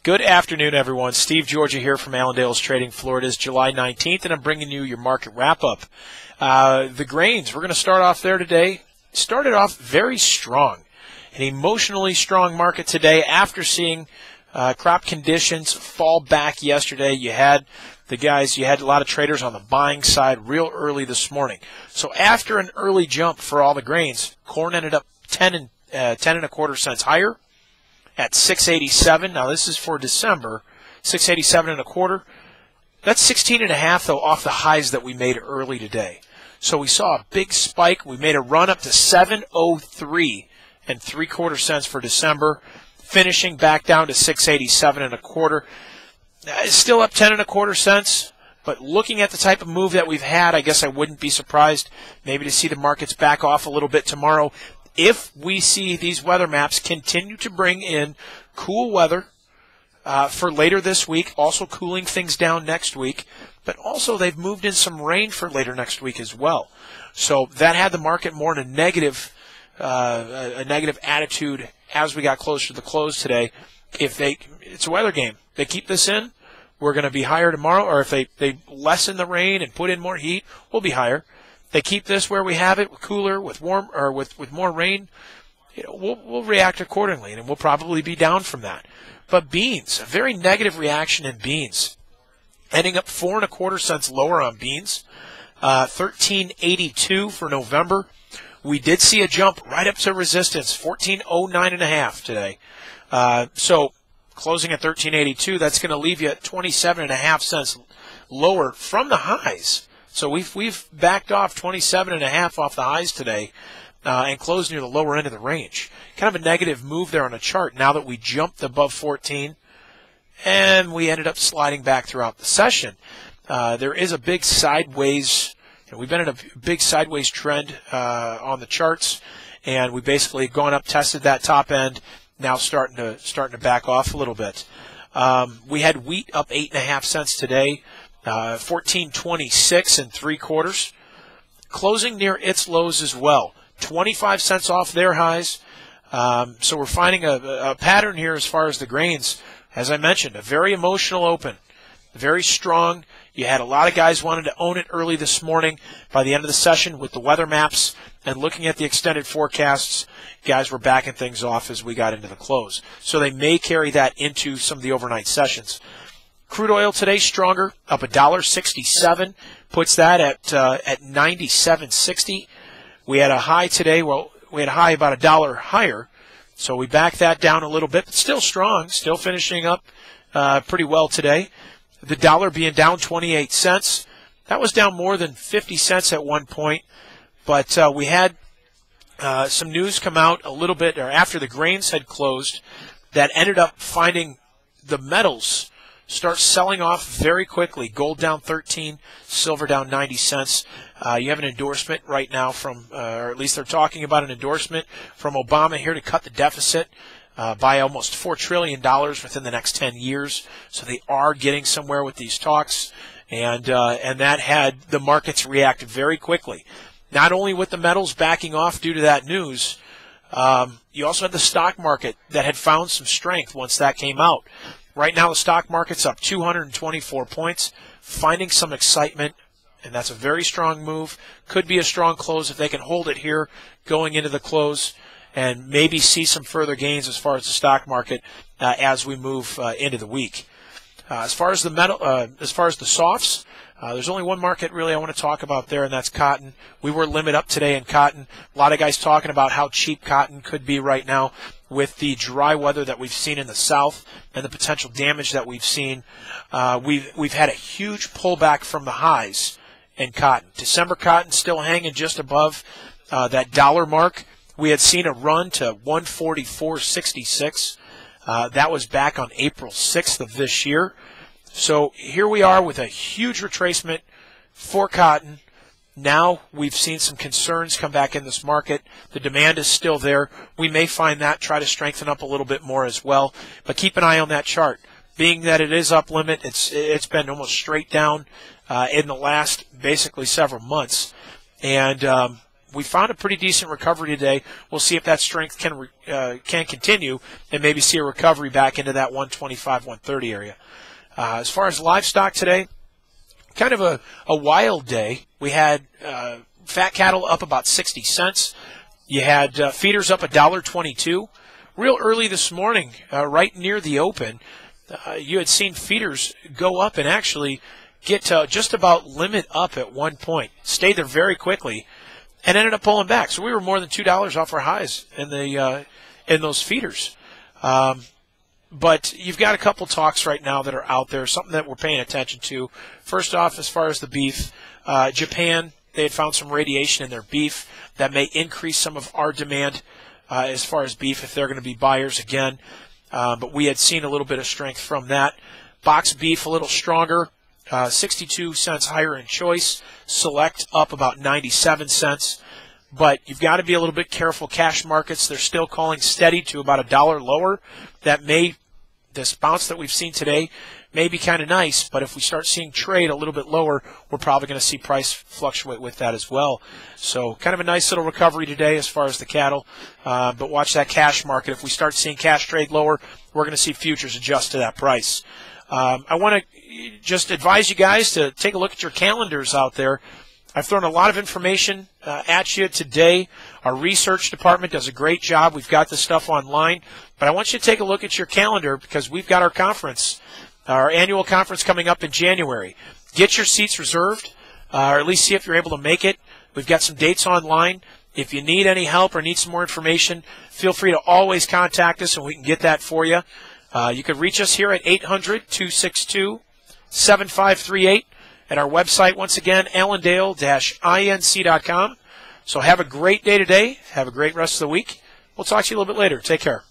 Good afternoon, everyone. Steve Georgia here from Allendale's Trading, Florida. It's July 19th, and I'm bringing you your market wrap-up. The grains, we're going to start off there today. Started off very strong. An emotionally strong market today after seeing crop conditions fall back yesterday. You had a lot of traders on the buying side real early this morning. So after an early jump for all the grains, corn ended up 10 and a quarter cents higher at 687. Now this is for December, 687 and a quarter. That's 16 and a half though off the highs that we made early today. So we saw a big spike. We made a run up to 703 and 3/4 cents for December, finishing back down to 687 and a quarter. It's still up 10 and a quarter cents, but looking at the type of move that we've had, I guess I wouldn't be surprised maybe to see the markets back off a little bit tomorrow if we see these weather maps continue to bring in cool weather for later this week, also cooling things down next week, but also they've moved in some rain for later next week as well. So that had the market more in a negative attitude as we got closer to the close today. It's a weather game. They keep this in, we're going to be higher tomorrow, or if they lessen the rain and put in more heat, we'll be higher. They keep this where we have it, cooler, with warm or with more rain, we'll react accordingly, and we'll probably be down from that. But beans, a very negative reaction in beans, ending up 4 1/4 cents lower on beans, 13.82 for November. We did see a jump right up to resistance, 14.09 and a half today. So closing at 13.82, that's going to leave you at 27 and a half cents lower from the highs. So we've backed off 27 and a half off the highs today and closed near the lower end of the range. Kind of a negative move there on a chart now that we jumped above 14 and we ended up sliding back throughout the session. There is a big sideways, we've been in a big sideways trend on the charts, and we basically gone up, tested that top end, now starting to back off a little bit. We had wheat up 8.5 cents today. 14.26 and 3/4, closing near its lows as well. 25 cents off their highs. So we're finding a pattern here as far as the grains. As I mentioned, a very emotional open, very strong. You had a lot of guys wanting to own it early this morning. By the end of the session, with the weather maps and looking at the extended forecasts, guys were backing things off as we got into the close. So they may carry that into some of the overnight sessions. Crude oil today stronger, up $1.67, puts that at 97.60. We had a high today. Well, we had a high about $1 higher, so we backed that down a little bit, but still strong, still finishing up pretty well today. The dollar being down 28 cents. That was down more than 50 cents at one point, but we had some news come out a little bit or after the grains had closed that ended up finding the metals start selling off very quickly. Gold down 13, silver down 90 cents. You have an endorsement right now from, or at least they're talking about an endorsement from Obama here to cut the deficit by almost $4 trillion within the next 10 years. So they are getting somewhere with these talks, and that had the markets react very quickly. Not only with the metals backing off due to that news, you also had the stock market that had found some strength once that came out. Right now, the stock market's up 224 points, finding some excitement, and that's a very strong move. Could be a strong close if they can hold it here going into the close and maybe see some further gains as far as the stock market as we move into the week. As far as the softs, there's only one market really I want to talk about there, and that's cotton. We were limit up today in cotton. A lot of guys talking about how cheap cotton could be right now with the dry weather that we've seen in the south and the potential damage that we've seen. We've had a huge pullback from the highs in cotton. December cotton still hanging just above that dollar mark. We had seen a run to 144.66. That was back on April 6th of this year. So here we are with a huge retracement for cotton. Now we've seen some concerns come back in this market. The demand is still there. We may find that, try to strengthen up a little bit more as well. But keep an eye on that chart. Being that it is up limit, it's been almost straight down in the last basically several months. And we found a pretty decent recovery today. We'll see if that strength can continue and maybe see a recovery back into that 125, 130 area. As far as livestock today, kind of a wild day. We had fat cattle up about 60 cents. You had feeders up $1.22. Real early this morning, right near the open, you had seen feeders go up and actually get to just about limit up at one point. Stayed there very quickly and ended up pulling back. So we were more than $2 off our highs in those feeders. But you've got a couple talks right now that are out there, something that we're paying attention to. First off, as far as the beef, Japan, they had found some radiation in their beef that may increase some of our demand as far as beef if they're going to be buyers again. But we had seen a little bit of strength from that. Box beef a little stronger, 62 cents higher in choice. Select up about 97 cents. But you've got to be a little bit careful. Cash markets, they're still calling steady to about $1 lower. This bounce that we've seen today may be kind of nice, but if we start seeing trade a little bit lower, we're probably going to see price fluctuate with that as well. So kind of a nice little recovery today as far as the cattle, but watch that cash market. If we start seeing cash trade lower, we're going to see futures adjust to that price. I want to just advise you guys to take a look at your calendars out there. I've thrown a lot of information at you today. Our research department does a great job. We've got this stuff online. But I want you to take a look at your calendar because we've got our conference, our annual conference coming up in January. Get your seats reserved, or at least see if you're able to make it. We've got some dates online. If you need any help or need some more information, feel free to always contact us and we can get that for you. You can reach us here at 800-262-7538. At our website, once again, allendale-inc.com. So have a great day today. Have a great rest of the week. We'll talk to you a little bit later. Take care.